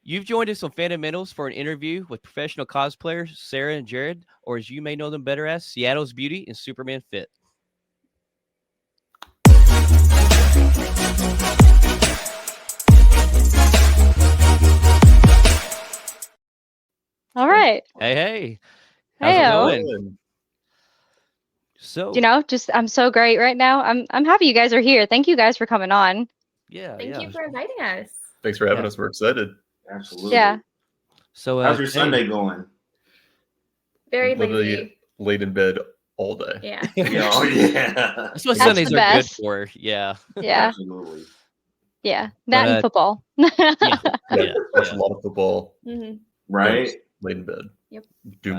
You've joined us on Fundamentals for an interview with professional cosplayers Sarah and Jared, or as you may know them better as Seattle's Beauty and Superman Fit. All right. Hey. How's it going? So, I'm so great right now. I'm happy you guys are here. Thank you guys for coming on. Yeah. Thank you for inviting us. Thanks for having us. We're excited. Absolutely. Yeah. So, how's your Sunday going? Very lazy. Laid in bed all day. Yeah. Oh, yeah. That's what Sundays are good for. Yeah. Yeah. Absolutely. Yeah. That and football. Watch a lot of football. Mm-hmm. Right. Laid in bed. Yep.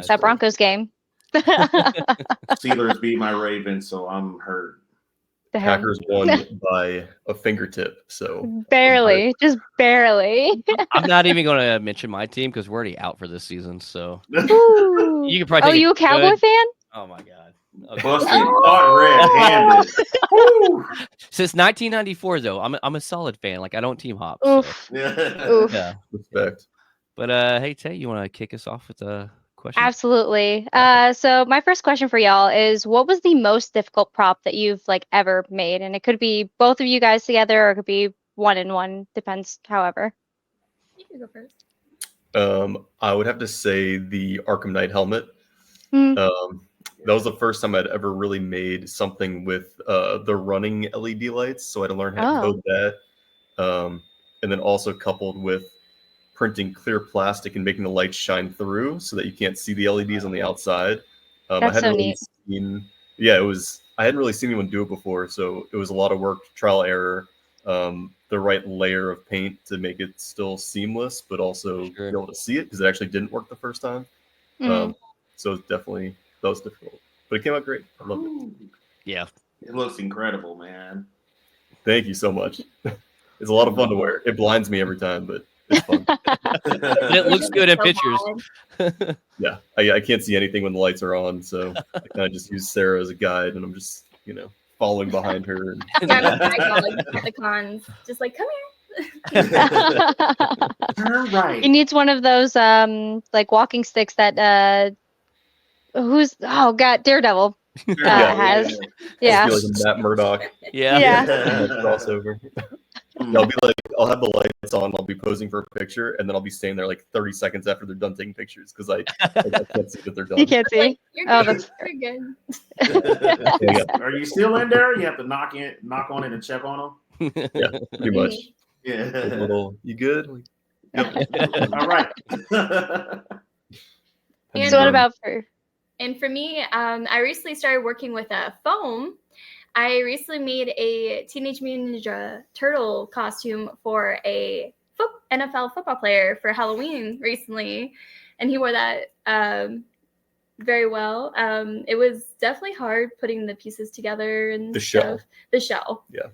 That Broncos game. Steelers beat my Ravens, so I'm hurt. Packers won by a fingertip, so barely, just barely. I'm not even going to mention my team because we're already out for this season. So Ooh. you can probably. Oh, you a Cowboy fan? Oh my God! Okay. Busted red-handed. Since 1994, though, I'm a solid fan. Like I don't team hop. Oof. So. Oof. Yeah, respect. But hey Tay, you want to kick us off with a question? Absolutely. So my first question for y'all is, what was the most difficult prop that you've ever made? And it could be both of you guys together, or it could be one-on-one. Depends. However. You can go first. I would have to say the Arkham Knight helmet. That was the first time I'd ever really made something with the running LED lights, so I had to learn how to code that. And then also coupled with printing clear plastic and making the lights shine through so that you can't see the LEDs on the outside. That's so neat. I hadn't really seen anyone do it before, so it was a lot of work, trial error, the right layer of paint to make it still seamless, but also be able to see it because it actually didn't work the first time. So it's definitely, that was difficult, but it came out great. I loved it. Yeah. It looks incredible, man. Thank you so much. It's a lot of fun to wear. It blinds me every time, but it's fun. It looks good in pictures. Yeah, I can't see anything when the lights are on, so I kind of just use Sarah as a guide, and I'm just, following behind her. And the cons, just like, come here. Turn right. He needs one of those walking sticks that Daredevil has. Yeah. Like a Matt Murdock. Yeah. Crossover. I'll have the lights on. I'll be posing for a picture, and then I'll be staying there 30 seconds after they're done taking pictures because I can't see that they're done. You can't see. Like, you're good. Are you still in there? You have to knock on it and check on them. Yeah, pretty much. Yeah. You good? Yep. All right. So what about for? And for me, I recently started working with foam. I recently made a Teenage Mutant Ninja Turtle costume for a NFL football player for Halloween recently, and he wore that very well. It was definitely hard putting the pieces together and the shell. The shell. Yeah.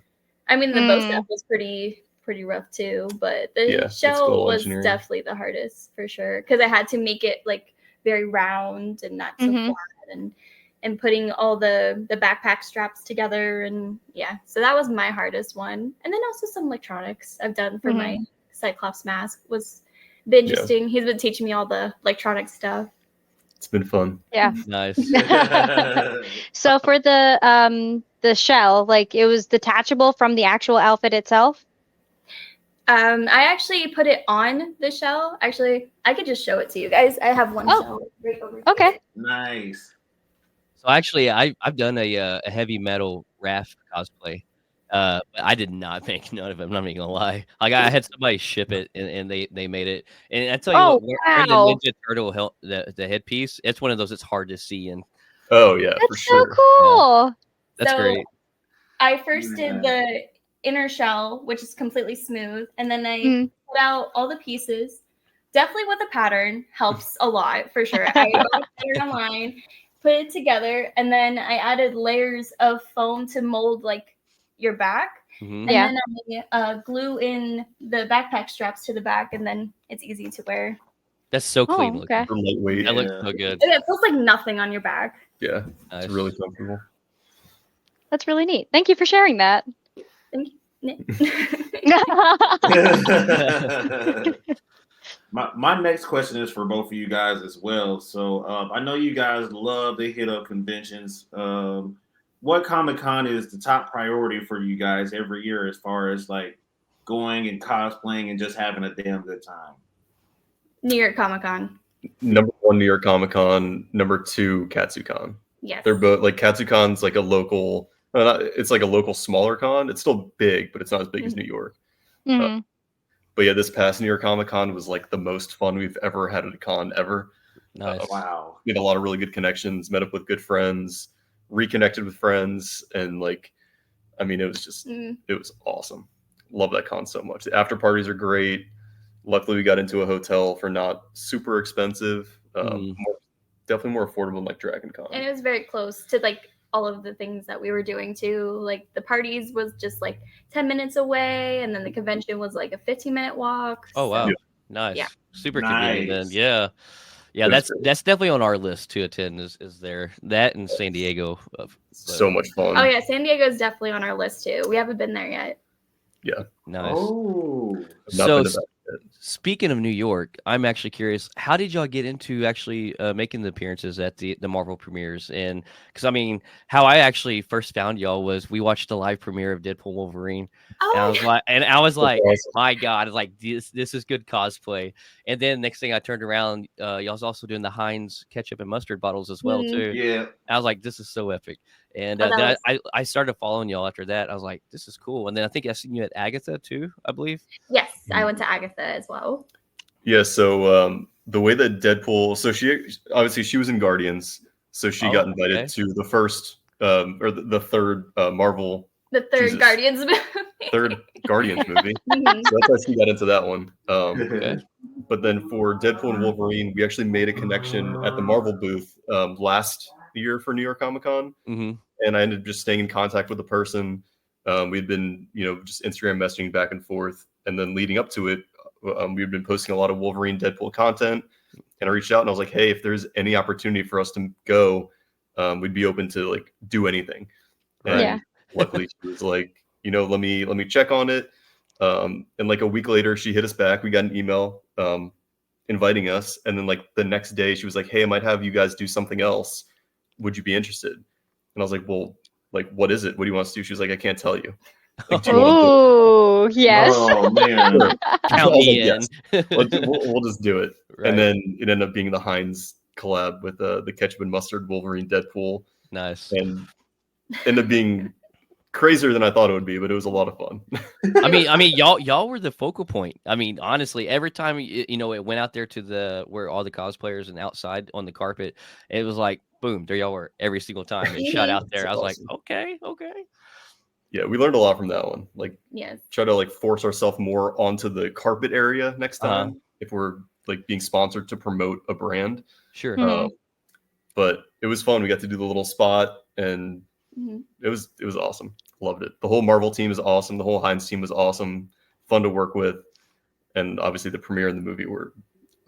I mean, the bow stuff was pretty rough too, but the shell was definitely the hardest for sure because I had to make it very round and not so flat and putting all the backpack straps together, and so that was my hardest one. And then also some electronics I've done for my Cyclops mask was been interesting. He's been teaching me all the electronic stuff. It's been fun. Yeah. Nice. So for the shell, it was detachable from the actual outfit itself? I actually put it on the shell. Actually, I could just show it to you guys. I have one shell right over here. Okay. Nice. So actually, I've done a heavy metal raft cosplay. I did not make none of it. I'm not even gonna lie. I had somebody ship it, and they made it. And I tell you what, wearing the Ninja Turtle the headpiece, it's one of those that's hard to see. And oh yeah, that's for sure. So cool. Yeah. That's great. I first did the inner shell, which is completely smooth, and then I put out all the pieces. Definitely with a pattern helps a lot for sure. I got a pattern online, put it together, and then I added layers of foam to mold your back. And then I glue in the backpack straps to the back, and then it's easy to wear. That's so clean looking. Okay. Lightweight. That looks so good. And it feels like nothing on your back. Yeah, nice. It's really comfortable. That's really neat. Thank you for sharing that. Thank you. My next question is for both of you guys as well. So I know you guys love to hit up conventions. What Comic-Con is the top priority for you guys every year as far as like going and cosplaying and just having a damn good time? New York Comic-Con. Number 1, New York Comic-Con. Number 2, Katsucon. Yes. They're both like Katsucon's like a local. It's like a local smaller con. It's still big, but it's not as big as New York. But yeah, this past New York Comic-Con was like the most fun we've ever had at a con ever. Nice. Wow. We had a lot of really good connections, met up with good friends, reconnected with friends, and like, I mean, it was just, it was awesome. Love that con so much. The after parties are great. Luckily, we got into a hotel for not super expensive. Definitely more affordable than like Dragon Con. And it was very close to like all of the things that we were doing too. Like the parties was just like 10 minutes away, and then the convention was like a 15-minute walk. Oh wow. Yeah. Nice. Yeah. Super convenient then. Yeah. Yeah, It was that's definitely on our list to attend is there. That and San Diego. So much fun. Oh yeah, San Diego is definitely on our list too. We haven't been there yet. Yeah. Nice. Oh. So speaking of New York, I'm actually curious, how did y'all get into actually making the appearances at the Marvel premieres? And because I mean, how I actually first found y'all was we watched the live premiere of Deadpool Wolverine. Oh, And I was like, awesome. my God, like this is good cosplay. And then next thing I turned around, y'all's also doing the Heinz ketchup and mustard bottles as well too. Yeah. I was like, this is so epic. And then I started following y'all after that. I was like, this is cool. And then I think I seen you at Agatha too, I believe. Yes, I went to Agatha as well. Yeah, so the way that Deadpool, so she was in Guardians, so she got invited to the first or the third Marvel. The third Guardians movie. Third Guardians movie. So that's how she got into that one. But then for Deadpool and Wolverine, we actually made a connection at the Marvel booth last year for New York Comic-Con. And I ended up just staying in contact with the person. We'd been, just Instagram messaging back and forth. And then leading up to it, we've been posting a lot of Wolverine Deadpool content, and I reached out and I was like, hey, if there's any opportunity for us to go, we'd be open to like do anything. And luckily she was like, let me check on it. And like a week later she hit us back. We got an email inviting us, and then like the next day she was like, hey, I might have you guys do something else. Would you be interested? And I was like, well, like, what is it? What do you want us to do? She was like, I can't tell you. Like, oh, yes. Oh, man. Count me in. Yes. We'll just do it. Right. And then it ended up being the Heinz collab with the ketchup and mustard Wolverine Deadpool. Nice. And ended up being crazier than I thought it would be, but it was a lot of fun. I mean, y'all were the focal point. I mean, honestly, every time it went out there to where all the cosplayers and outside on the carpet, it was like, boom, there y'all were every single time. It shot out there. I was awesome. Like, okay. Yeah, we learned a lot from that one. Like, yes, try to like force ourselves more onto the carpet area next time if we're like being sponsored to promote a brand. Sure. But it was fun. We got to do the little spot, and it was awesome. Loved it. The whole Marvel team is awesome. The whole Heinz team was awesome. Fun to work with, and obviously the premiere and the movie were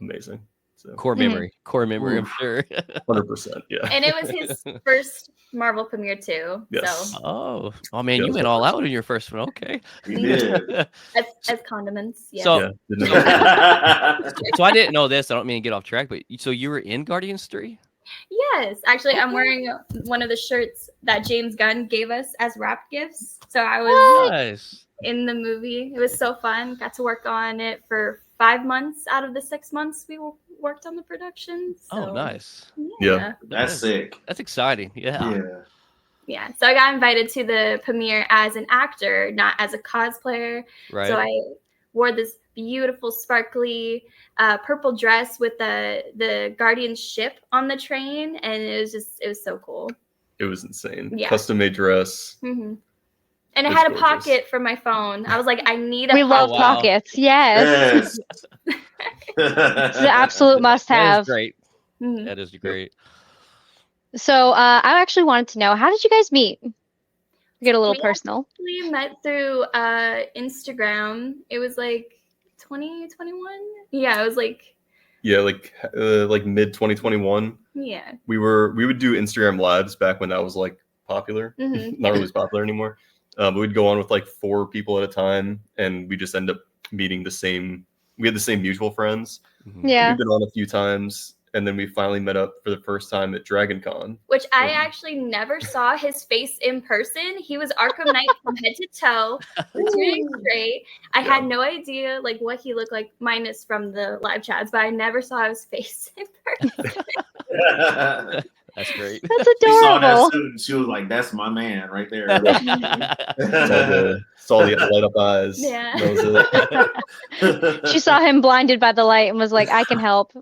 amazing. So. Core memory, I'm sure. 100%, yeah. And it was his first Marvel premiere too. Yes. So. Oh man, you went all out in your first one. Okay. You did. as condiments. Yeah. So I didn't know this. I don't mean to get off track, but so you were in Guardians 3? Yes, actually, I'm wearing one of the shirts that James Gunn gave us as wrap gifts. So I was in the movie. It was so fun. Got to work on it for 5 months out of the 6 months we worked on the production. So, oh, nice. Yeah. That's sick. That's exciting. Yeah. So I got invited to the premiere as an actor, not as a cosplayer. Right. So I wore this beautiful, sparkly purple dress with the Guardian ship on the train, and it was so cool. It was insane. Yeah. Custom made dress. And it had a pocket for my phone. I was like, I need a We love pockets. Yes. It's an absolute must-have. That is great. That is great. So I actually wanted to know, how did you guys meet? Get a little personal. We met through Instagram. It was like 2021. Yeah, it was like. Yeah, like mid 2021. Yeah. We would do Instagram lives back when that was like popular. Not really as popular anymore. But we'd go on with like 4 people at a time, and we just end up meeting the same we had the same mutual friends. Yeah. We've been on a few times. And then we finally met up for the first time at Dragon Con. Which I actually never saw his face in person. He was Arkham Knight from head to toe for 2 days straight. I had no idea like what he looked like, minus from the live chats, but I never saw his face in person. That's great. That's adorable. She saw that suit and she was like, "That's my man right there." Saw the light up eyes. Yeah. She saw him blinded by the light and was like, "I can help."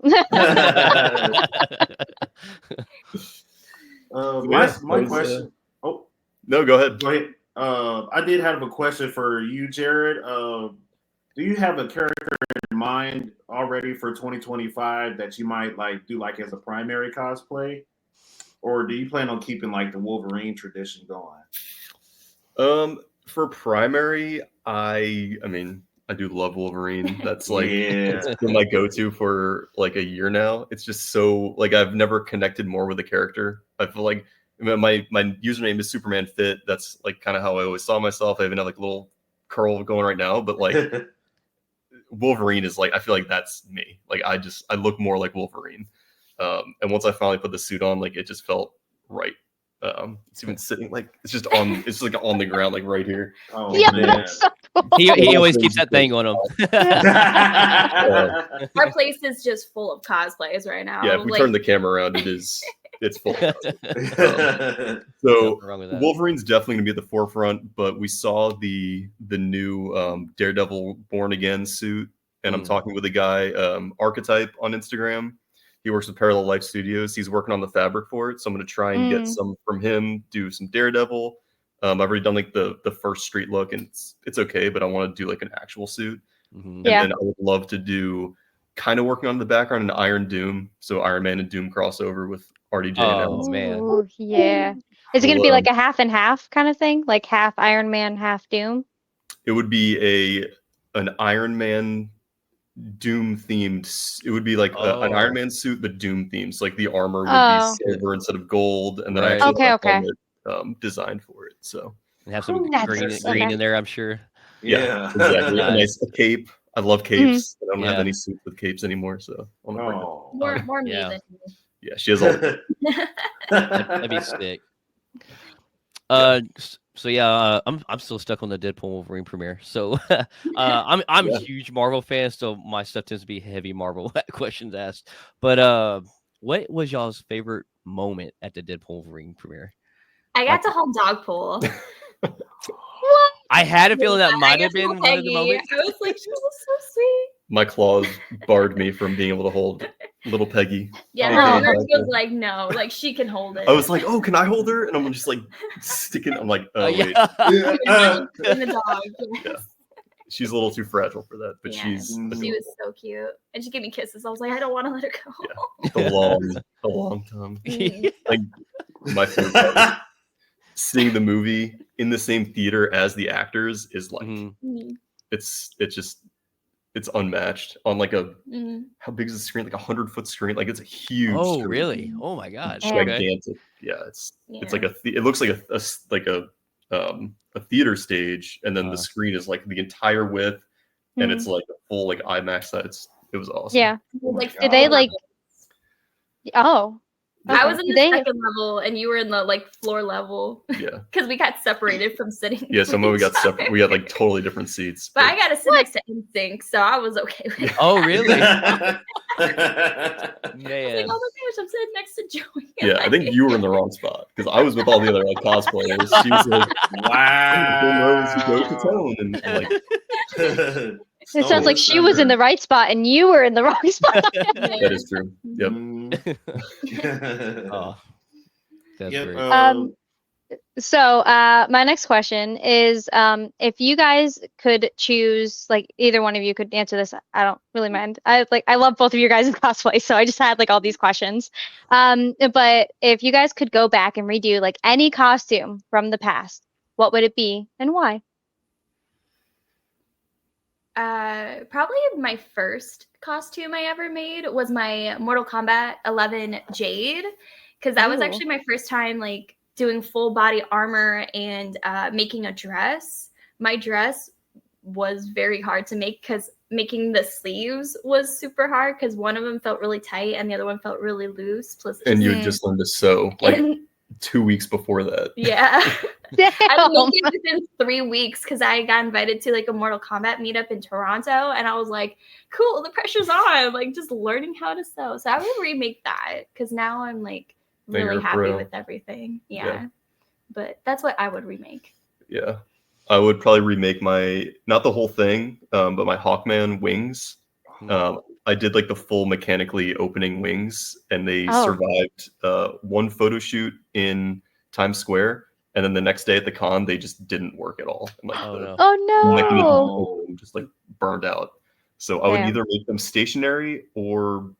My question. Oh no, go ahead. Go ahead. I did have a question for you, Jared. Do you have a character in mind already for 2025 that you might like do like as a primary cosplay? Or do you plan on keeping like the Wolverine tradition going? For primary, I mean, I do love Wolverine. That's like it's been my go-to for like a year now. It's just so like I've never connected more with a character. I feel like my username is Superman Fit. That's like kind of how I always saw myself. I even have like a little curl going right now, but like Wolverine is like I feel like that's me. Like I look more like Wolverine. And once I finally put the suit on, like it just felt right. It's even sitting like it's like on the ground, like right here. Oh yeah, man. so cool. He always keeps that thing on him. Our place is just full of cosplays right now. Yeah, if we turn the camera around, it's full. So Wolverine's definitely gonna be at the forefront, but we saw the new Daredevil Born Again suit, and I'm talking with a guy, Archetype on Instagram. He works with Parallel Life Studios. He's working on the fabric for it, so I'm going to try and get some from him. Do some Daredevil. I've already done like the first street look, and it's okay, but I want to do like an actual suit. And then I would love to do kind of working on the background in Iron Doom, so Iron Man and Doom crossover with RDJ. Oh man, ooh, yeah. Is it going to be like a half and half kind of thing, like half Iron Man, half Doom? It would be an Iron Man Doom themed. It would be like an Iron Man suit, but Doom themed. So like the armor would be silver instead of gold, and then I actually have designed for it. So and have some green in there, I'm sure. Yeah, exactly. A nice cape. I love capes. I don't have any suits with capes anymore, so more me than me. Yeah, she has all. That'd be sick. So yeah, I'm still stuck on the Deadpool Wolverine premiere. So I'm a huge Marvel fan, so my stuff tends to be heavy Marvel questions asked. But what was y'all's favorite moment at the Deadpool Wolverine premiere? I got to hold Dogpool. What? I had a feeling that might have been one of the moments. I was like, she was so sweet. My claws barred me from being able to hold little Peggy. Yeah, she was like, no, like she can hold it. I was like, oh, can I hold her? And I'm just like sticking. I'm like, oh wait. In the dog. Yeah. She's a little too fragile for that, but she was so cute, and she gave me kisses. I was like, I don't want to let her go. Yeah, the long tongue. Like my favorite part. Seeing the movie in the same theater as the actors is like it's unmatched on like a how big is the screen? Like 100-foot screen. Like it's a huge. Oh screen. really? Oh my god! Gigantic. Yeah, it's like it looks like a theater stage, and then the screen is like the entire width, and it's like a full like IMAX size. It was awesome. Yeah. Like, did they like? Oh. I was in the second level, and you were in the like floor level. Yeah, because we got separated from sitting. Yeah, somehow we got separate. We had like totally different seats. But I got to sit next to NSYNC, so I was okay with it. Oh, really? Man, man. Like, oh my gosh, I'm sitting next to Joey. Yeah, I think you were in the wrong spot because I was with all the other like cosplayers. She was like, "Wow, go to tone," and I'm like. It sounds like she was in the right spot and you were in the wrong spot. That is true. Yep. Oh, that's great. So my next question is, if you guys could choose, like either one of you could answer this. I don't really mind. I love both of you guys in cosplay, so I just had like all these questions. But if you guys could go back and redo like any costume from the past, what would it be and why? Probably my first costume I ever made was my Mortal Kombat 11 Jade, because that was actually my first time like doing full body armor and making a dress. My dress was very hard to make because making the sleeves was super hard because one of them felt really tight and the other one felt really loose. Plus, and you just learned to sew like 2 weeks before that. Yeah. I made it within 3 weeks because I got invited to like a Mortal Kombat meetup in Toronto, and I was like, cool, the pressure's on, like just learning how to sew. So I would remake that because now I'm like really happy with everything. Yeah. But that's what I would remake. Yeah. I would probably remake not the whole thing, but my Hawkman wings. I did like the full mechanically opening wings, and they survived one photo shoot in Times Square, and then the next day at the con they just didn't work at all. And, like, mechanism just like burned out. So I would either make them stationary or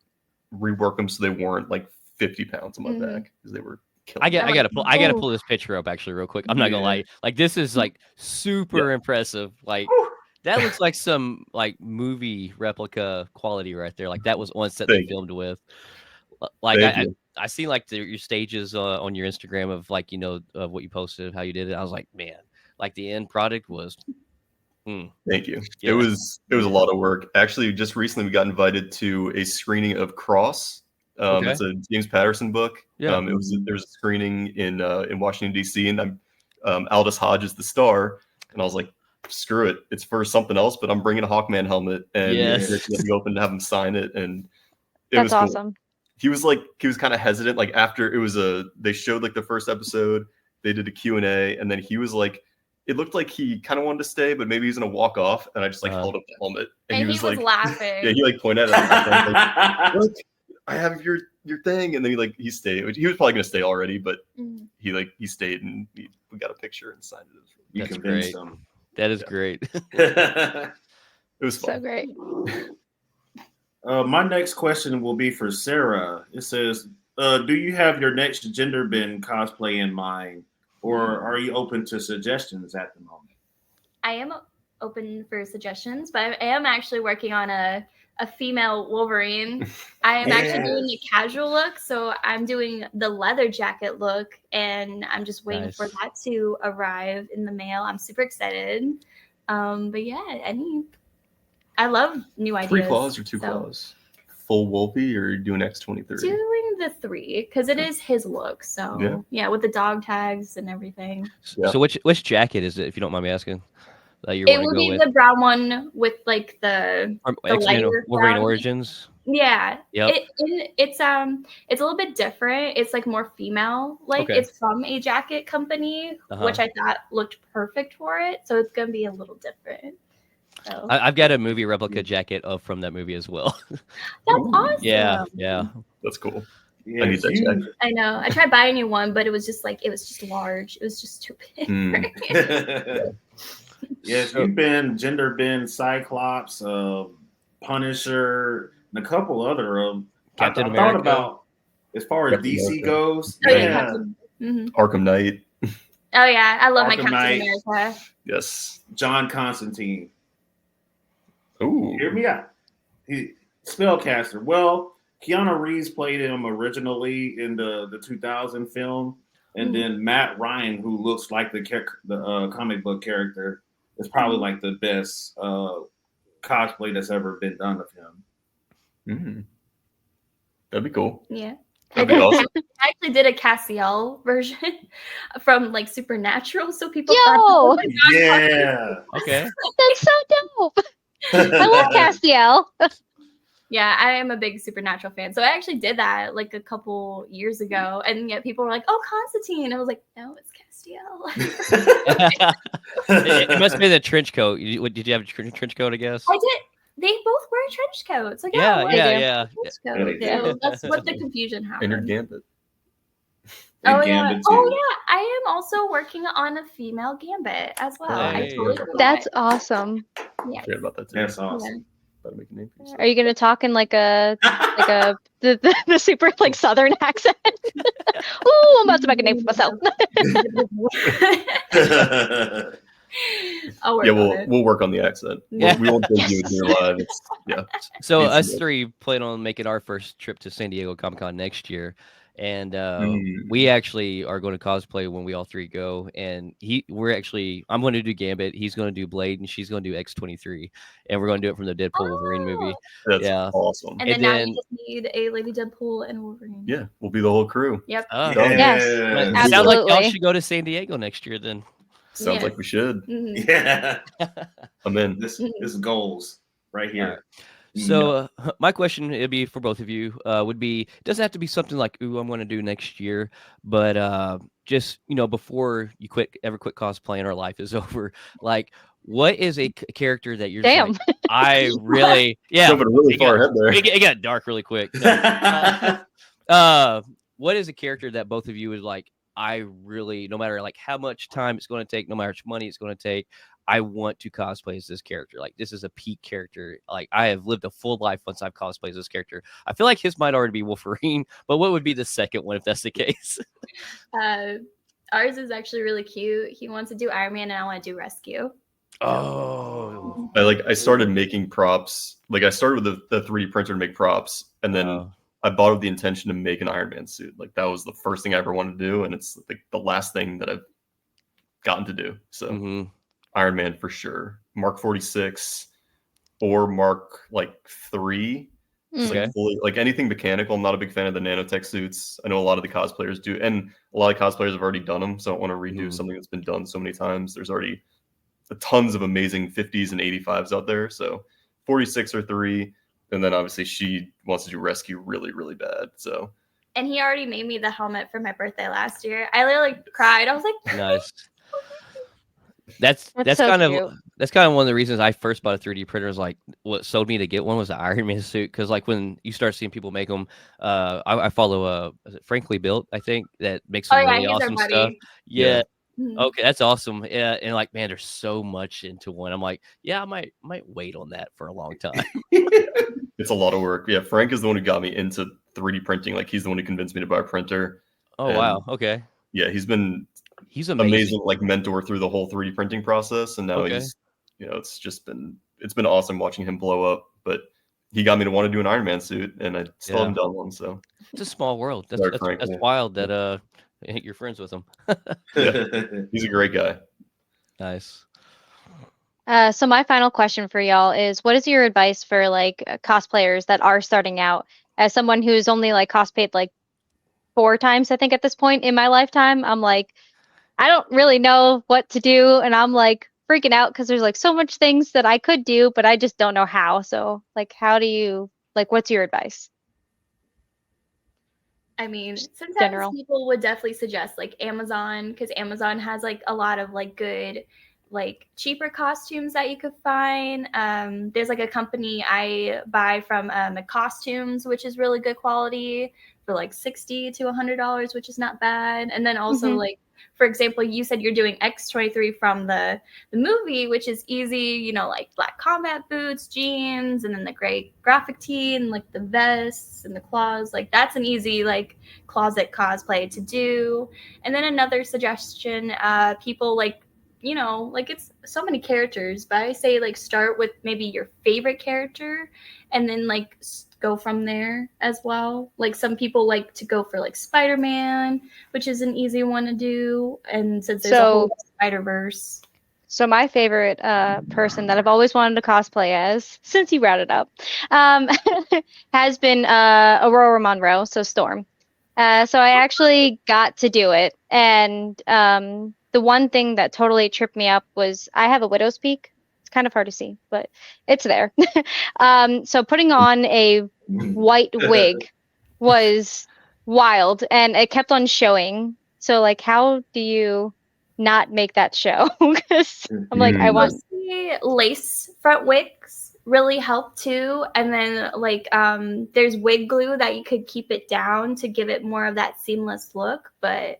rework them so they weren't like 50 pounds on my back because they were. I gotta pull this picture up actually real quick. I'm not gonna lie. Like this is like super impressive. Like that looks like some like movie replica quality right there. Like that was one set they filmed with. Like I see like your stages on your Instagram of like of what you posted, how you did it. I was like, man, like the end product was. Thank you. Yeah. It was a lot of work. Actually, just recently we got invited to a screening of Cross. It's a James Patterson book. There was a screening in Washington D.C. and Aldous Hodge is the star, and I was like, screw it, it's for something else, but I'm bringing a Hawkman helmet, and be open to have him sign it, and it was awesome. Cool. He was kind of hesitant. Like after it was they showed like the first episode, they did a Q&A, and then he was like, it looked like he kind of wanted to stay, but maybe he's gonna walk off, and I just like held up the helmet, and he was like laughing. Yeah, he like pointed at it. I have your thing, and then he stayed. He was probably gonna stay already, but he stayed, and we got a picture and signed it. You convinced him. That is great. It was fun. So great. My next question will be for Sarah. It says, do you have your next Genderbend cosplay in mind, or are you open to suggestions at the moment? I am open for suggestions, but I am actually working on a female Wolverine. I am actually doing a casual look, so I'm doing the leather jacket look, and I'm just waiting for that to arrive in the mail. I'm super excited. But yeah, I love new ideas. 3 claws or 2 claws? Full Wolfie or doing X-23? Doing the 3 because it is his look. So yeah, with the dog tags and everything. Yeah. So which jacket is it, if you don't mind me asking? It would be the brown one with like the Wolverine Origins. Yeah. Yep. It's a little bit different. It's like more female. Like it's from a jacket company, which I thought looked perfect for it. So it's gonna be a little different. So I've got a movie replica jacket from that movie as well. That's awesome. Yeah. That's cool. Yeah, I need that jacket. I know. I tried buying you one, but it was just large. It was just too big. Yes, you've been Genderbend, Cyclops, Punisher, and a couple other Captain America. Thought about as far as Captain DC America goes. Arkham Knight. Oh yeah, I love Arkham my Captain America. Yes. John Constantine. Ooh. Hear me out. He spellcaster. Well, Keanu Reeves played him originally in the 2000 film, and then Matt Ryan, who looks like the comic book character, is probably like the best cosplay that's ever been done of him. That'd be cool. Yeah. That'd be awesome. I actually did a Castiel version from like Supernatural, so people thought okay. That's so dope. I love Castiel. Yeah, I am a big Supernatural fan. So I actually did that like a couple years ago, and yet people were like, "Oh, Constantine." I was like, "No, it's Castiel." It must be the trench coat. Did you have a trench coat, I guess? I did. They both wear trench coats. Like, yeah. That's what the confusion happened. And your Gambit. Oh yeah. I am also working on a female Gambit as well. Hey. That's awesome. Yeah. Forget about that too. That's awesome. Are you gonna talk in like the super like Southern accent? Ooh, I'm about to make a name for myself. We'll work on the accent. Yeah. We won't do it here live. So us 3 plan on making our first trip to San Diego Comic-Con next year, and we actually are going to cosplay when we all three go. And I'm going to do Gambit, he's going to do Blade, and she's going to do X-23, and we're going to do it from the Deadpool Wolverine movie. That's awesome. And then now you just need a Lady Deadpool and Wolverine. Yeah, we'll be the whole crew. Yep. Yes, it sounds like y'all should go to San Diego next year then. Sounds like we should. Yeah. I'm in. This is goals right here. So my question, it'd be for both of you, would be, it doesn't have to be something like, ooh, I'm going to do next year, but just, before you ever quit cosplaying or life is over, like, what is a character that you're like, I really, jumping really far ahead there. It got dark really quick. What is a character that both of you is like, I really, no matter like how much time it's going to take, no matter how much money it's going to take, I want to cosplay as this character. Like, this is a peak character. Like, I have lived a full life once I've cosplayed as this character. I feel like his might already be Wolverine, but what would be the second one if that's the case? Ours is actually really cute. He wants to do Iron Man, and I want to do Rescue. Oh. I started making props. Like, I started with the 3D printer to make props, and then I bought with the intention to make an Iron Man suit. Like, that was the first thing I ever wanted to do, and it's like the last thing that I've gotten to do. So Iron Man for sure. Mark 46 or Mark 3. Okay. Like anything mechanical. I'm not a big fan of the nanotech suits. I know a lot of the cosplayers do, and a lot of cosplayers have already done them, so I don't want to redo something that's been done so many times. There's already tons of amazing 50s and 85s out there. So 46 or 3. And then obviously she wants to do Rescue really, really bad. So. And he already made me the helmet for my birthday last year. I literally cried. I was like, nice. That's so kind of one of the reasons I first bought a 3D printer. Is like, what sold me to get one was the Iron Man suit, because like when you start seeing people make them, I follow is it Frankly Built, I think, that makes some really awesome stuff. Yeah. Okay, that's awesome. Yeah, and like, man, there's so much into one. I'm like, yeah, I might wait on that for a long time. It's a lot of work. Yeah, Frank is the one who got me into 3D printing. Like, he's the one who convinced me to buy a printer. Oh, wow. Okay. Yeah, he's amazing like mentor through the whole 3D printing process, and now he's, it's been awesome watching him blow up. But he got me to want to do an Iron Man suit, and I still haven't done one. So it's a small world. That's wild that you're friends with him. He's a great guy. Nice. So my final question for y'all is, what is your advice for like cosplayers that are starting out? As someone who's only like cosplayed like 4 times, I think, at this point in my lifetime, I'm like, I don't really know what to do, and I'm like freaking out because there's like so much things that I could do, but I just don't know how. So like, how do you, like, what's your advice? I mean, sometimes people would definitely suggest like Amazon, because Amazon has like a lot of like good, like cheaper costumes that you could find. There's like a company I buy from, Costumes, which is really good quality for like $60 to $100, which is not bad. And then also like, for example, you said you're doing X-23 from the movie, which is easy, like black combat boots, jeans, and then the gray graphic tee, and like the vests and the claws. Like, that's an easy like closet cosplay to do. And then another suggestion, people like, like, it's so many characters, but I say like start with maybe your favorite character, and then like go from there as well. Like, some people like to go for like Spider-Man, which is an easy one to do, and since there's a whole Spider-Verse. So my favorite person that I've always wanted to cosplay as, since you brought it up, has been Aurora Monroe, so Storm. So I actually got to do it, and the one thing that totally tripped me up was I have a widow's peak. It's kind of hard to see, but it's there. So putting on a white wig was wild, and it kept on showing. So like, how do you not make that show? Because I'm like, I want lace front wigs really help too, and then like there's wig glue that you could keep it down to give it more of that seamless look. But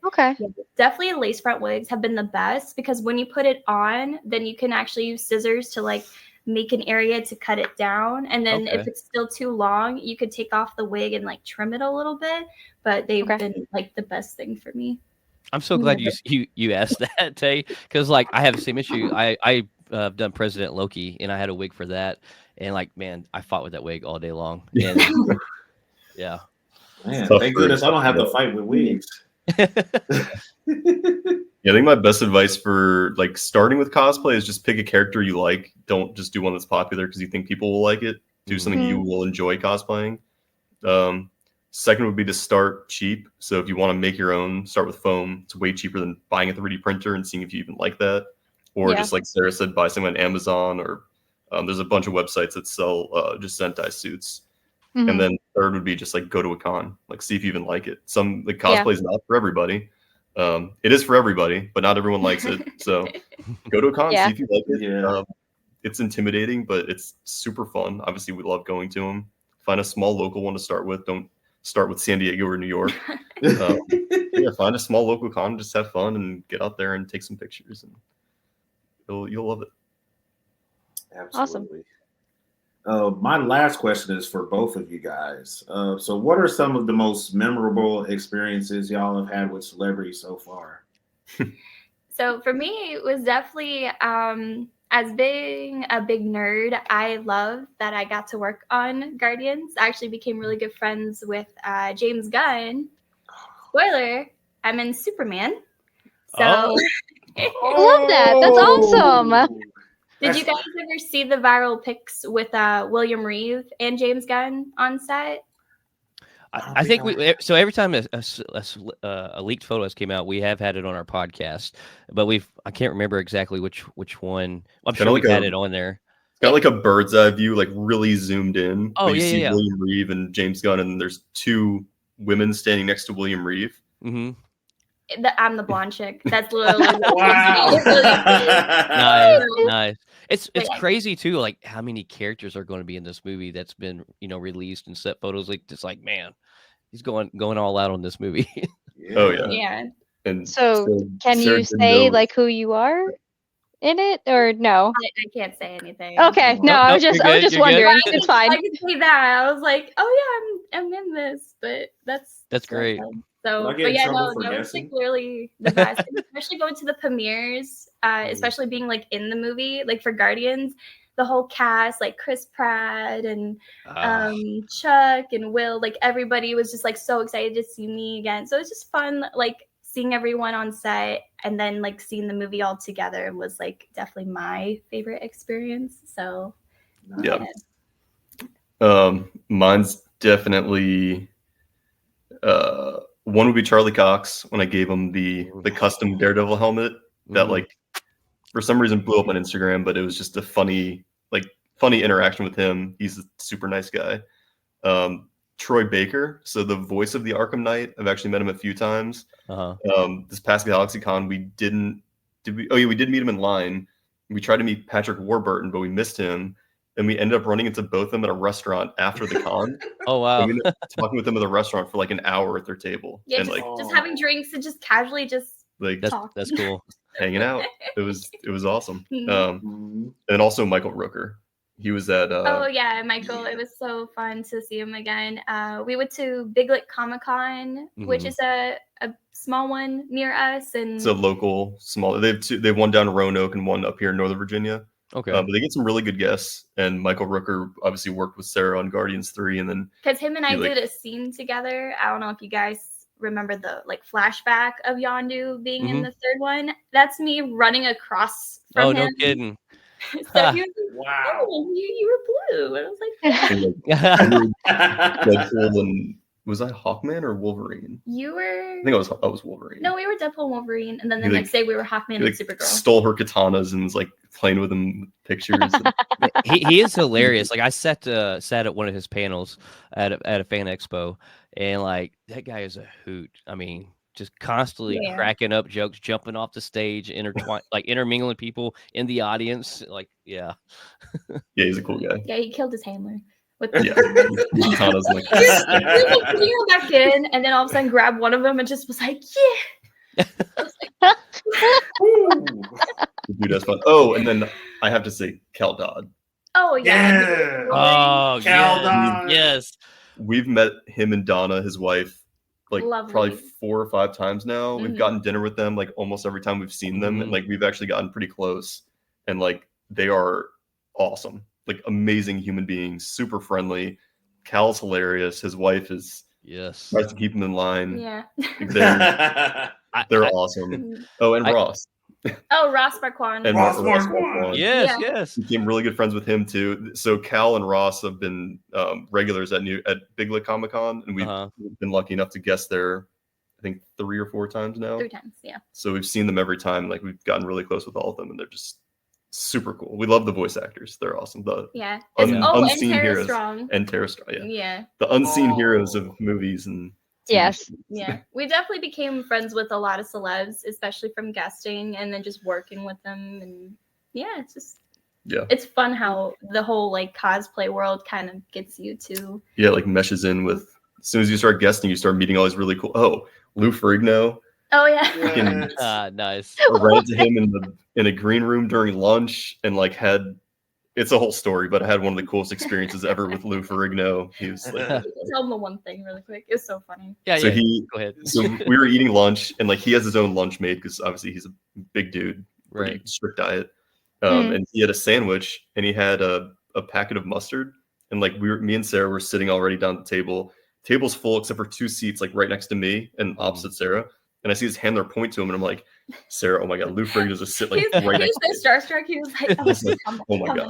definitely lace front wigs have been the best, because when you put it on, then you can actually use scissors to like make an area to cut it down, and then if it's still too long, you could take off the wig and like trim it a little bit. But they've been like the best thing for me. I'm so glad you asked that, Tay, because like I have the same issue. I've done President Loki, and I had a wig for that, and like, man, I fought with that wig all day long. And, yeah. Man, thank goodness I don't have to fight with wigs. Yeah, I think my best advice for like starting with cosplay is just pick a character you like. Don't just do one that's popular because you think people will like it. Do something you will enjoy cosplaying. Second would be to start cheap. So if you want to make your own, start with foam. It's way cheaper than buying a 3D printer and seeing if you even like that. Or just like Sarah said, buy something on Amazon, or there's a bunch of websites that sell just Sentai suits. And then third would be just like go to a con, like see if you even like it. Some like cosplay is not for everybody. It is for everybody, but not everyone likes it. So go to a con, see if you like it. Yeah. It's intimidating, but it's super fun. Obviously, we love going to them. Find a small local one to start with. Don't start with San Diego or New York. Find a small local con, just have fun and get out there and take some pictures, and you'll love it. Absolutely. Awesome. My last question is for both of you guys. So what are some of the most memorable experiences y'all have had with celebrities so far? So for me, it was definitely, as being a big nerd, I love that I got to work on Guardians. I actually became really good friends with James Gunn. Spoiler, I'm in Superman. So I love that. That's awesome. Did you guys ever see the viral pics with William Reeve and James Gunn on set? I think so every time a leaked photo has came out, we have had it on our podcast, but I can't remember exactly which one. I'm sure we've had it on there. It's got like a bird's eye view, like really zoomed in. Oh, you see William Reeve and James Gunn, and there's two women standing next to William Reeve. Mm-hmm. I'm the blonde chick. That's literally wow. Nice. It's crazy too, like how many characters are going to be in this movie that's been released and set photos. Like it's like, man, he's going all out on this movie. Oh yeah. Yeah. And so can you say like who you are in it or no? I can't say anything. Okay, no, I was just wondering. It's fine. I could say that. I was like, oh yeah, I'm in this, but that's great. Fun. So, but yeah, no, it's like really the best, especially going to the premieres, especially being like in the movie, like for Guardians, the whole cast, like Chris Pratt and Chuck and Will, like everybody was just like so excited to see me again. So it's just fun, like seeing everyone on set and then like seeing the movie all together was like definitely my favorite experience. So yeah, mine's definitely one would be Charlie Cox when I gave him the custom Daredevil helmet that like for some reason blew up on Instagram, but it was just a funny interaction with him. He's a super nice guy. Troy Baker, so the voice of the Arkham Knight, I've actually met him a few times. This past GalaxyCon, we did meet him in line. We tried to meet Patrick Warburton, but we missed him. And we ended up running into both of them at a restaurant after the con. Oh wow! And we ended up talking with them at the restaurant for like an hour at their table. Yeah, and just having drinks and just casually that's cool. Hanging out. It was awesome. And also Michael Rooker. He was at oh yeah, Michael. It was so fun to see him again. We went to Big Lick Comic-Con, which is a small one near us, and it's a local small. They have one down in Roanoke and one up here in Northern Virginia. Okay, but they get some really good guests, and Michael Rooker obviously worked with Sarah on Guardians 3, and then because him and I did a scene together. I don't know if you guys remember the like flashback of Yondu being in the third one. That's me running across from him. No kidding. So he was like, wow, you were blue. And I was like, Deadpool and was I Hawkman or Wolverine? You were. I think I was Wolverine. No, we were Deadpool and Wolverine, and then the next day we were Hawkman and Supergirl. Stole her katanas and was like playing with them pictures. he is hilarious. Like I sat at one of his panels at a fan expo, and like that guy is a hoot. I mean, just constantly cracking up jokes, jumping off the stage, intermingling people in the audience. Like, yeah. Yeah, he's a cool guy. Yeah, he killed his handler. With he was like back in, and then all of a sudden grabbed one of them and just was like, yeah. Dude, that's fun. Oh, and then I have to say Cal Dodd. Oh yeah. Oh Cal Dodd. Yes. We've met him and Donna, his wife, like Lovely. Probably 4 or 5 times now. We've gotten dinner with them like almost every time we've seen them, and like we've actually gotten pretty close. And like they are awesome, like amazing human beings, super friendly. Cal's hilarious. His wife is Yes. Tries to keep them in line. Yeah. They're awesome. Oh, and Ross. Oh, Ross Marquand. And Ross Marquand. Yes, Yeah. yes. Became really good friends with him too. So Cal and Ross have been regulars at Big Lit Comic Con, and we've been lucky enough to guest there, I think 3 or 4 times now. 3 times, yeah. So we've seen them every time. Like we've gotten really close with all of them, and they're just super cool. We love the voice actors; they're awesome. The unseen and Tara heroes Strong. and Tara Strong. Yeah. The unseen heroes of movies and. Yes. Yeah. We definitely became friends with a lot of celebs, especially from guesting and then just working with them. And yeah, it's just, it's fun how the whole like cosplay world kind of gets you to. Yeah, like meshes in with, as soon as you start guesting, you start meeting all these really cool. Oh, Lou Ferrigno. Oh, yeah. Nice. I ran into him in a green room during lunch and like it's a whole story, but I had one of the coolest experiences ever with Lou Ferrigno. He was like, tell him the one thing really quick. It's so funny. Yeah, so go ahead. So we were eating lunch, and like he has his own lunch made because obviously he's a big dude, pretty strict diet. And he had a sandwich, and he had a packet of mustard, and like me and Sarah were sitting already down at the table. Table's full except for 2 seats, like right next to me and opposite Sarah. And I see his handler point to him, and I'm like, Sarah, oh my God, Lou Ferrigno just sit like right next to me. He's so starstruck. He was like, oh my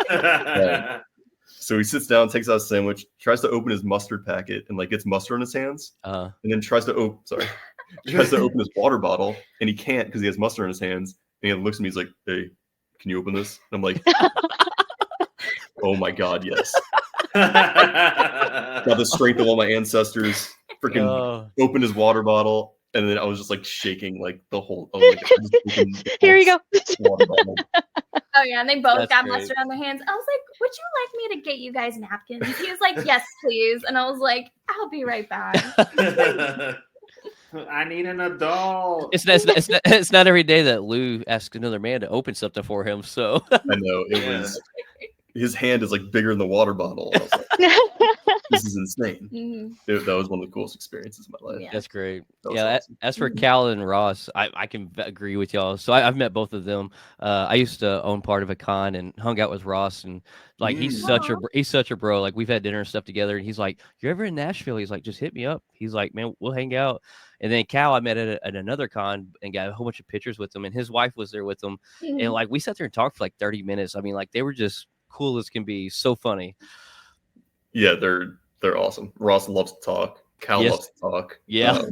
God. So he sits down, takes out a sandwich, tries to open his mustard packet, and like gets mustard in his hands, and then tries to open his water bottle, and he can't because he has mustard in his hands. And he looks at me, he's like, "Hey, can you open this?" And I'm like, "Oh my God, yes!" Got the strength of all my ancestors. Freaking opened his water bottle. And then I was just like shaking like the whole. Here you go. Oh yeah, and they both got mustard on their hands. I was like, "Would you like me to get you guys napkins?" He was like, "Yes, please." And I was like, "I'll be right back." I need an adult. It's not every day that Lou asks another man to open something for him. So I know it was. His hand is like bigger than the water bottle. I was like, this is insane. That was one of the coolest experiences of my life. Yeah. That's great. Awesome. As for Cal and Ross, I can agree with y'all. So I've met both of them. I used to own part of a con and hung out with Ross, and like he's such a bro. Like we've had dinner and stuff together, and he's like, "You're ever in Nashville?" He's like, "Just hit me up." He's like, "Man, we'll hang out." And then Cal, I met at another con and got a whole bunch of pictures with him, and his wife was there with him, and like we sat there and talked for like 30 minutes. I mean, like they were just cool as can be, so funny. Yeah, they're awesome. Ross loves to talk. Cal loves to talk. Yeah.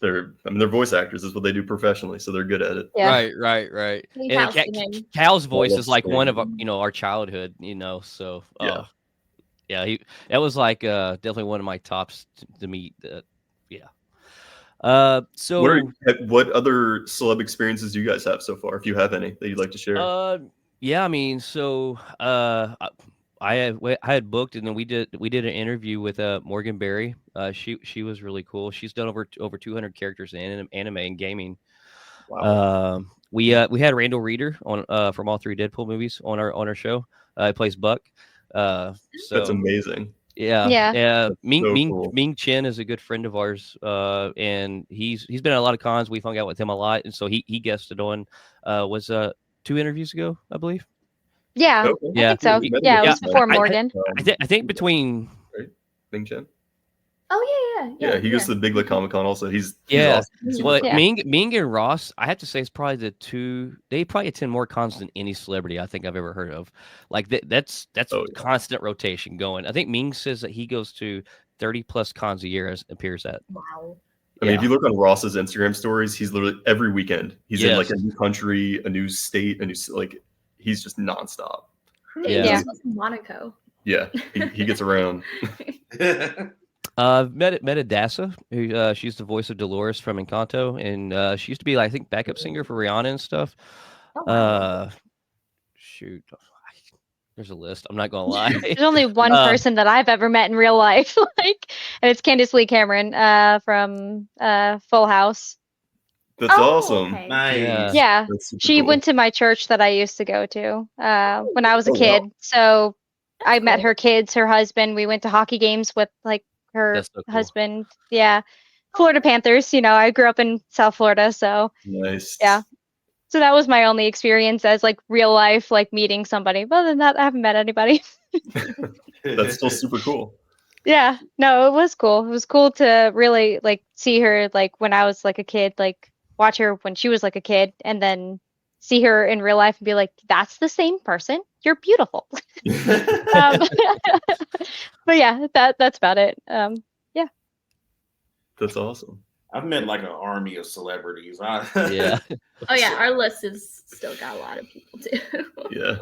They're voice actors. Is what they do professionally, so they're good at it. Yeah. Right. And Cal's voice is like one of our childhood, so that was like definitely one of my tops to meet. So what other celeb experiences do you guys have so far, if you have any that you'd like to share? Yeah, I mean, so I had booked, and then we did an interview with Morgan Berry. She was really cool. She's done over 200 characters in anime and gaming. Wow. We had Randall Reeder on from all 3 Deadpool movies on our show. He plays Buck. So that's amazing. Yeah. Cool. Ming Chen is a good friend of ours, and he's been at a lot of cons. We've hung out with him a lot, and so he guested on was 2 interviews ago, I believe. Yeah, okay. I think so. Yeah, it was before Morgan. I think between Ming Chen. Oh yeah. He goes to the Big Lit Comic Con also. He's awesome. Well, Ming and Ross, I have to say, it's probably the 2. They probably attend more cons than any celebrity I think I've ever heard of. Like that's constant rotation going. I think Ming says that he goes to 30 plus cons a year, as appears at. Wow. I mean, if you look on Ross's Instagram stories, he's literally every weekend he's in like a new country, a new state, he's just nonstop. He's from Monaco. Yeah, he gets around. Met Adassa, who she's the voice of Dolores from Encanto, and she used to be, I think, backup singer for Rihanna and stuff. Oh, wow. Shoot, there's a list. I'm not gonna lie. There's only one person that I've ever met in real life, and it's Candace Lee Cameron from Full House. That's awesome. Okay. Nice. Yeah, she went to my church that I used to go to when I was a kid. Wow. So I met her kids, her husband. We went to hockey games with like her husband. Yeah, Florida Panthers. I grew up in South Florida, so nice. Yeah. So that was my only experience as like real life, like meeting somebody. But other than that, I haven't met anybody. That's still super cool. Yeah, no, it was cool. It was cool to really like see her like when I was like a kid, like watch her when she was like a kid, and then see her in real life and be like, "That's the same person. You're beautiful." um, but yeah, that's about it. Yeah. That's awesome. I've met like an army of celebrities. Yeah. Oh yeah, our list is still got a lot of people too. Yeah.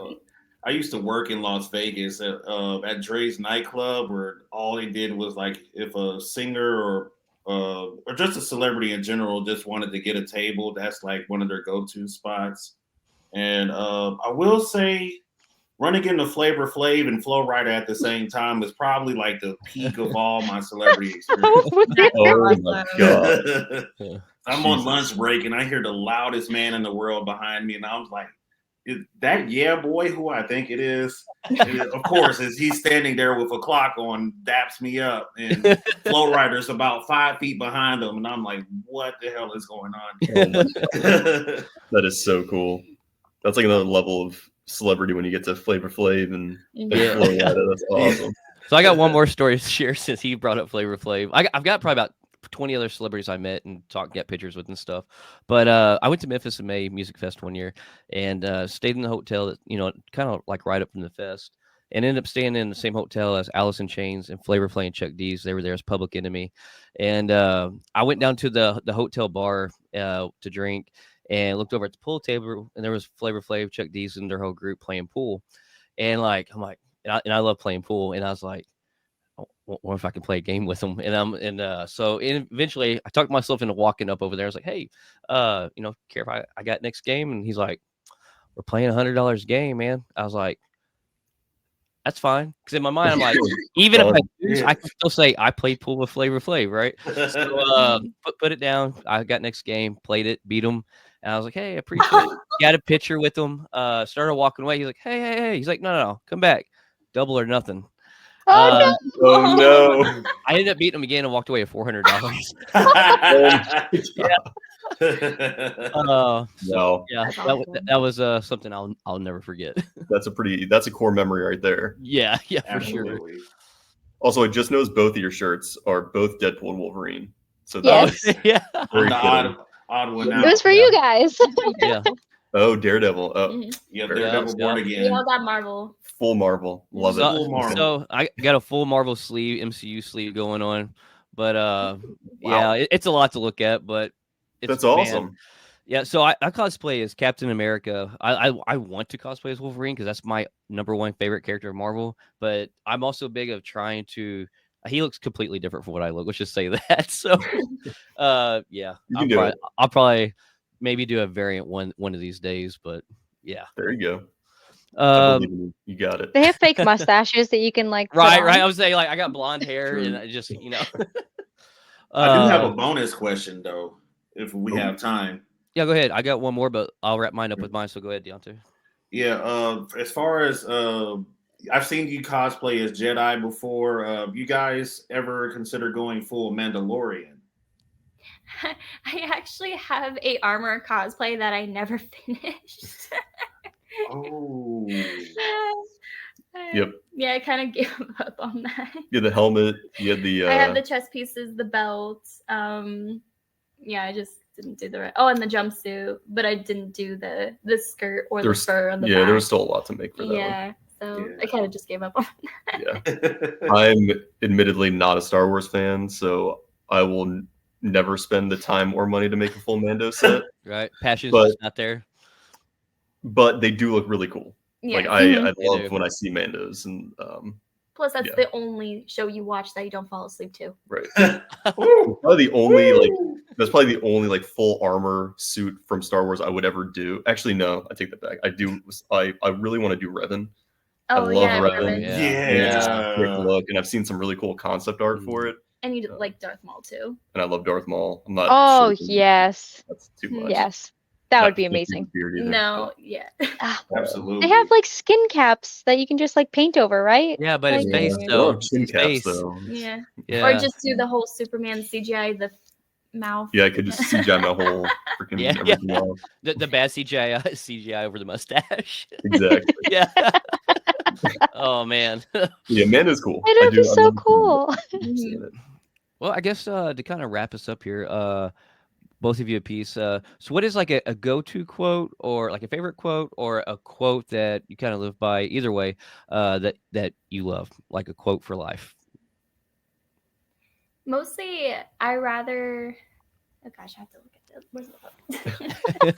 I used to work in Las Vegas at Dre's nightclub, where all they did was like if a singer or just a celebrity in general just wanted to get a table, that's like one of their go-to spots. And I will say, running into Flavor Flav and Flo Rida at the same time is probably like the peak of all my celebrity experience. Oh my god! I'm on lunch break and I hear the loudest man in the world behind me, and I was like, "Is that yeah boy who I think it is?" Of course, as he's standing there with a clock on, daps me up, and Flo Rida's about 5 feet behind him, and I'm like, "What the hell is going on?" That is so cool. That's like another level of celebrity when you get to Flavor Flav and Flo Rida. That's awesome. So I got one more story to share since he brought up Flavor Flav. I've got probably about 20 other celebrities I met and get pictures with and stuff. But I went to Memphis in May Music Fest one year and stayed in the hotel that, kind of like right up from the fest, and ended up staying in the same hotel as Alice in Chains and Flavor Flav and Chuck D's. They were there as Public Enemy. And I went down to the hotel bar to drink and looked over at the pool table, and there was Flavor Flav, Chuck D's, and their whole group playing pool. And I'm like, and I love playing pool. And I was like, what if I can play a game with them? And so eventually I talked myself into walking up over there. I was like, hey, care if I got next game? And he's like, we're playing $100 game, man. I was like, that's fine. Because in my mind, I'm like, even if I lose, I can still say I played pool with Flavor Flav, right? So put it down. I got next game, played it, beat him. And I was like, hey, I appreciate it. Got a picture with him. Started walking away. He's like, hey. He's like, no, come back. Double or nothing. Oh no! I ended up beating him again and walked away with $400. No. Yeah, that was something I'll never forget. That's a core memory right there. Yeah, for Absolutely. sure. Also, I just noticed both of your shirts are both Deadpool and Wolverine. So yes. Yeah. Odd one It out. was for you guys. Yeah. Oh, Daredevil. Oh, yeah, Daredevil born again. We all got Marvel. Full Marvel. Love it. Full Marvel. So I got a full Marvel sleeve, MCU sleeve going on. But Wow. yeah, it's a lot to look at, but that's awesome. Man. Yeah, so I cosplay as Captain America. I want to cosplay as Wolverine because that's my #1 favorite character of Marvel. But I'm also big of trying to. He looks completely different from what I look. Let's just say that. So, yeah, I'll probably maybe do a variant one of these days. But yeah, there you go. I believe in you got it. They have fake mustaches that you can like. Right. I was saying I got blonde hair and I just I do have a bonus question though, if we have time. Yeah, go ahead. I got one more, but I'll wrap mine up with mine. So go ahead, Deontay. Yeah. As far as I've seen you cosplay as Jedi before. You guys ever consider going full Mandalorian? I actually have a armor cosplay that I never finished. Oh. Yep. Yeah, I kind of gave up on that. You had the helmet. You had the. I had the chest pieces, the belt. Yeah, I just didn't do the right. Oh, and the jumpsuit, but I didn't do the skirt or the fur on the back. Yeah, there was still a lot to make for that one. So I kind of just gave up on that. Yeah. I'm admittedly not a Star Wars fan, so I will never spend the time or money to make a full Mando set. Right. Passion's just not there. But they do look really cool. Yeah. Like I love when I see Mandos, and plus that's the only show you watch that you don't fall asleep to. Right. Probably the only that's probably the only full armor suit from Star Wars I would ever do. Actually, no, I take that back. I really want to do Revan. Oh, I love Revan. Yeah. Great look, and I've seen some really cool concept art for it. And you like Darth Maul too. And I love Darth Maul. I'm not. Oh yes. That's too much. Yes. That would be amazing. No, yeah. Absolutely. They have skin caps that you can just paint over, right? Yeah, but it's face though. Skin caps though. Yeah. Or just do the whole Superman CGI, the mouth. Yeah, I could just CGI my whole freaking everything else. The bad CGI over the mustache. Exactly. Yeah. Oh man. Yeah, Amanda's cool. It'd be so cool. Well, I guess to kind of wrap us up here, both of you a piece. So what is like a go-to quote or like a favorite quote or a quote that you kind of live by, either way, that you love, like a quote for life? Mostly, I rather. Oh gosh, I have to look at this. Where's the book?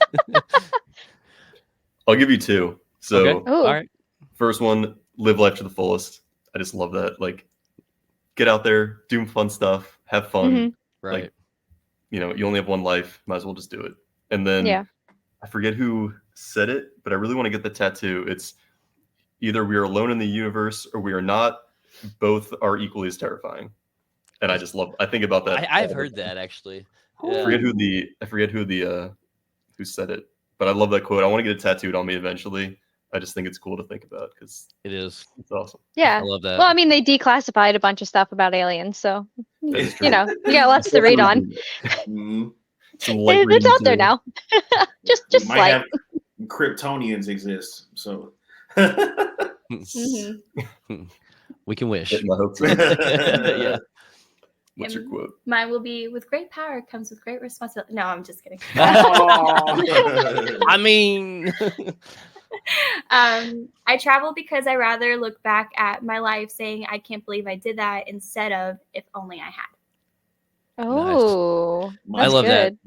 I'll give you two. So, okay. All right. First one, live life to the fullest. I just love that. Like, get out there, do fun stuff, have fun. Right. Like, you only have one life. Might as well just do it. And then I forget who said it, but I really want to get the tattoo. It's either we are alone in the universe or we are not. Both are equally as terrifying. And I just love. I think about that. I've heard that actually. I forget who said it, but I love that quote. I want to get it tattooed on me eventually. I just think it's cool to think about because it's awesome. Yeah, I love that. Well, I mean, they declassified a bunch of stuff about aliens, so you got lots to read on. It's out there now. just like Kryptonians exist, so we can wish. My hopes. Yeah. What's your quote? Mine will be, with great power comes with great responsibility. No, I'm just kidding. I mean, I travel because I rather look back at my life saying, I can't believe I did that, instead of if only I had. Oh, nice. I love good.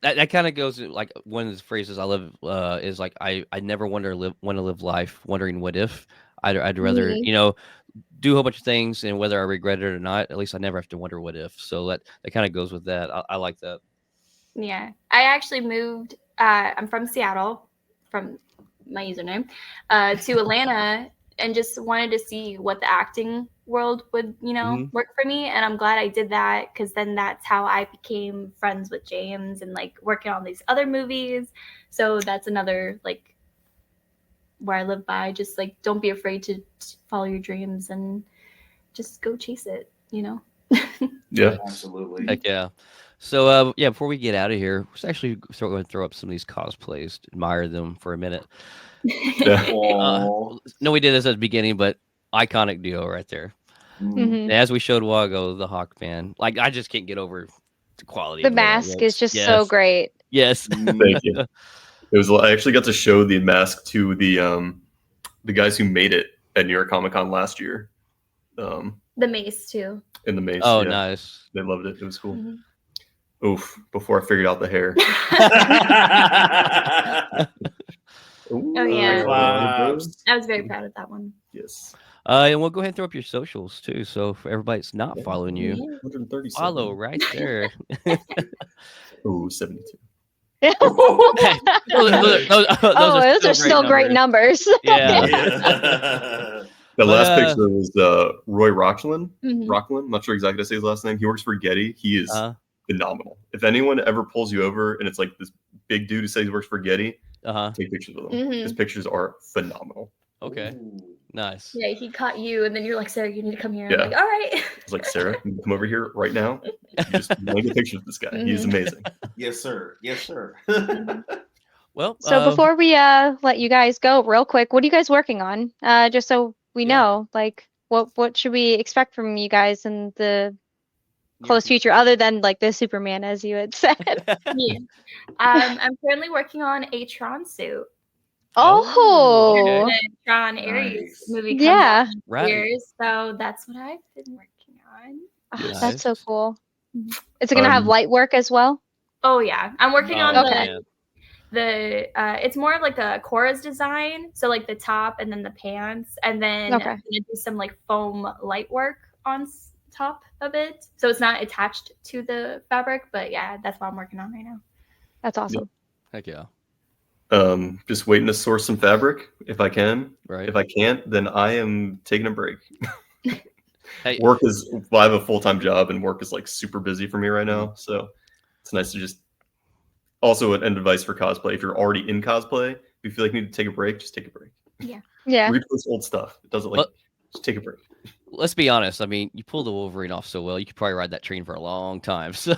That. That kind of goes like one of the phrases I love is like, I never want to live life wondering what if. I'd rather, do a whole bunch of things, and whether I regret it or not, at least I never have to wonder what if. So that kind of goes with that. I like that. Yeah. I actually moved, I'm from Seattle, from my username, to Atlanta, and just wanted to see what the acting world would, work for me. And I'm glad I did that, because then that's how I became friends with James and like working on these other movies. So that's another like where I live by. Just like, don't be afraid to follow your dreams and just go chase it, Yeah, absolutely. Heck yeah. So before we get out of here, let's actually going to throw up some of these cosplays, admire them for a minute. No, we did this at the beginning, but iconic duo right there. As we showed a while ago, the Hawkman. Like, I just can't get over the quality. The mask is just so great. Yes. Thank you. I actually got to show the mask to the guys who made it at New York Comic Con last year. The mace too. In the mace. Oh, nice. They loved it. It was cool. Oof! Before I figured out the hair. Ooh, oh yeah. I was very proud of that one. Yes. And we'll go ahead and throw up your socials too. So for everybody that's not following you, follow right there. Ooh, 72. Those are still great numbers. Yeah. The last picture was Roy Rocklin. Rocklin, I'm not sure exactly how to say his last name. He works for Getty. He is phenomenal. If anyone ever pulls you over and it's like this big dude who says he works for Getty, take pictures with him. His pictures are phenomenal. Okay. Nice. Yeah, he caught you, and then you're like, Sarah, you need to come here. I'm like, all right. It's like, Sarah, you come over here right now. You just want to get pictures of this guy. He's amazing. Yes, sir. Yes, sir. Well, so before we let you guys go, real quick, what are you guys working on? Just so we know, like, what should we expect from you guys in the close future, other than like the Superman, as you had said? I'm currently working on a Tron suit. Oh, Tron Ares movie comes out in years, so that's what I've been working on. Oh, that's so cool. Is it gonna have light work as well? Oh yeah, I'm working on the it's more of like a chorus design, so like the top and then the pants, and then I'm gonna do some like foam light work on top of it, so it's not attached to the fabric. But yeah, that's what I'm working on right now. That's awesome. Heck yeah. Just waiting to source some fabric if I can. Right. If I can't, then I am taking a break. Hey. I have a full-time job, and work is like super busy for me right now. So it's nice to just, also an advice for cosplay. If you're already in cosplay, if you feel like you need to take a break, just take a break. Yeah. Read this old stuff. It doesn't just take a break. Let's be honest. I mean, you pull the Wolverine off so well, you could probably ride that train for a long time. So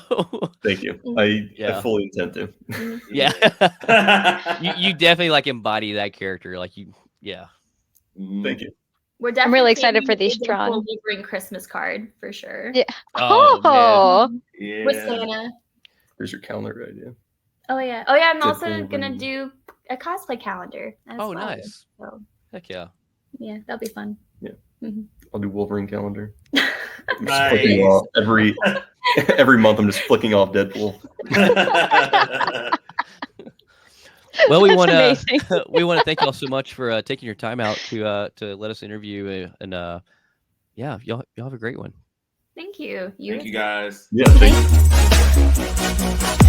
thank you. I fully intend to. Yeah. you definitely like embody that character. Like Thank you. We're definitely I'm really excited for these drawn. Wolverine Christmas card for sure. Yeah. Oh, yeah. With Santa. There's your calendar idea. Oh yeah. Oh yeah. I'm Deadpool also gonna Wolverine. do a cosplay calendar. As well. Nice. So, Heck yeah. Yeah, that'll be fun. Yeah. I'll do Wolverine calendar. Nice. Every month I'm just flicking off Deadpool. Well, we want to thank y'all so much for taking your time out to let us interview, and yeah, y'all have a great one. Thank you. Thank you guys. Yeah. Thank you.